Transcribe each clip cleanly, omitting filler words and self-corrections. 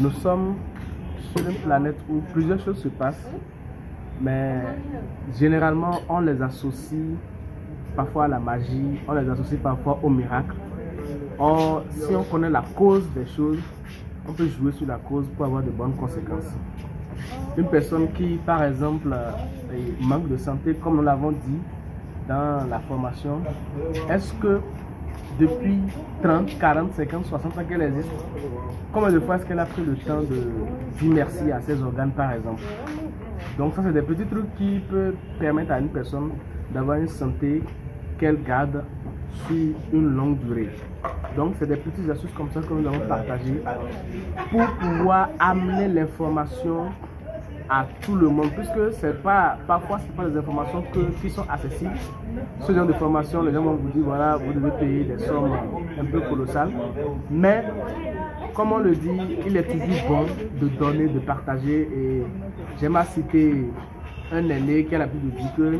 Nous sommes sur une planète où plusieurs choses se passent, mais généralement on les associe parfois à la magie, on les associe parfois au miracle. Or, si on connaît la cause des choses, on peut jouer sur la cause pour avoir de bonnes conséquences. Une personne qui, par exemple, manque de santé, comme nous l'avons dit dans la formation, est-ce que depuis 30, 40, 50, 60 ans qu'elle existe, combien de fois est-ce qu'elle a pris le temps de dire merci à ses organes, par exemple? Donc ça, c'est des petits trucs qui peuvent permettre à une personne d'avoir une santé qu'elle garde sur une longue durée. Donc c'est des petites astuces comme ça que nous allons partager pour pouvoir amener l'information à tout le monde, puisque c'est pas, parfois c'est pas des informations qui sont accessibles. Ce genre de formation, les gens vont vous dire voilà, vous devez payer des sommes un peu colossales, mais comme on le dit, il est toujours bon de donner, de partager. Et j'aime à citer un aîné qui a l'habitude de dire que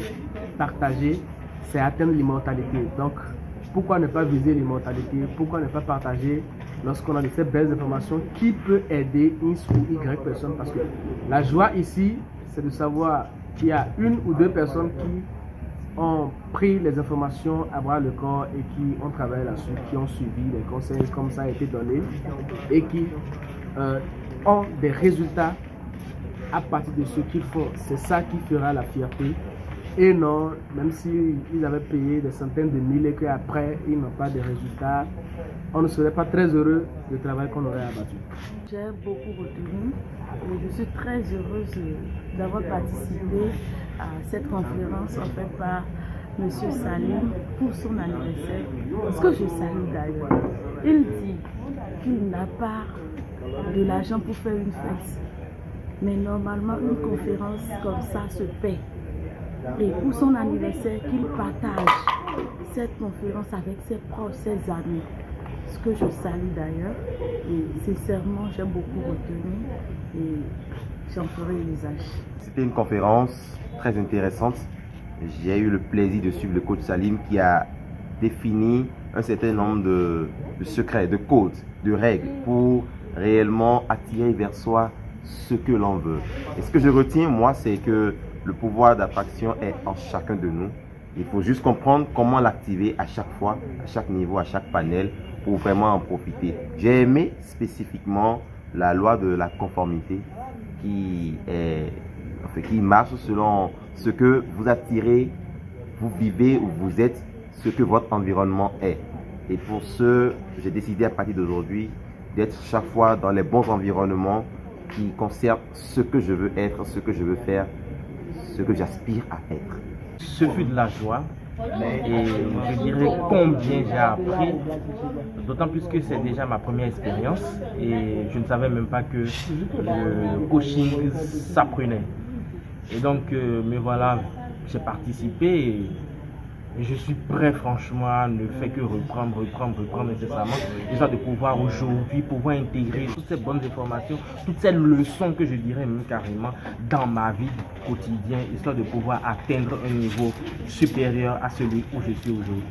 partager, c'est atteindre l'immortalité. Donc pourquoi ne pas viser l'immortalité? Pourquoi ne pas partager lorsqu'on a de ces belles informations qui peut aider X ou Y personnes? Parce que la joie ici, c'est de savoir qu'il y a une ou deux personnes qui ont pris les informations à bras le corps et qui ont travaillé là-dessus, qui ont suivi les conseils comme ça a été donné et qui ont des résultats à partir de ce qu'ils font. C'est ça qui fera la fierté. Et non, même s'ils avaient payé des centaines de milliers et qu'après ils n'ont pas de résultats, on ne serait pas très heureux du travail qu'on aurait abattu. J'ai beaucoup retenu et je suis très heureuse d'avoir participé à cette conférence en fait par M. Salim pour son anniversaire. Ce que je salue d'ailleurs, il dit qu'il n'a pas de l'argent pour faire une fête. Mais normalement, une conférence comme ça se paie. Et pour son anniversaire, qu'il partage cette conférence avec ses proches, ses amis. Ce que je salue d'ailleurs. Et sincèrement, j'ai beaucoup retenu et j'en ferai l'usage. C'était une conférence très intéressante. J'ai eu le plaisir de suivre le coach Salim qui a défini un certain nombre de secrets, de codes, de règles pour réellement attirer vers soi ce que l'on veut. Et ce que je retiens, moi, c'est que le pouvoir d'attraction est en chacun de nous. Il faut juste comprendre comment l'activer à chaque fois, à chaque niveau, à chaque panel, pour vraiment en profiter. J'ai aimé spécifiquement la loi de la conformité qui marche selon ce que vous attirez, vous vivez ou vous êtes, ce que votre environnement est. Et pour ce, j'ai décidé à partir d'aujourd'hui d'être chaque fois dans les bons environnements qui concernent ce que je veux être, ce que je veux faire, ce que j'aspire à être. Ce fut de la joie et je dirais combien j'ai appris, d'autant plus que c'est déjà ma première expérience et je ne savais même pas que le coaching s'apprenait. Et donc me voilà, j'ai participé et je suis prêt franchement, ne fait que reprendre nécessairement, histoire de pouvoir aujourd'hui intégrer toutes ces bonnes informations, toutes ces leçons que je dirais même carrément dans ma vie quotidienne, histoire de pouvoir atteindre un niveau supérieur à celui où je suis aujourd'hui.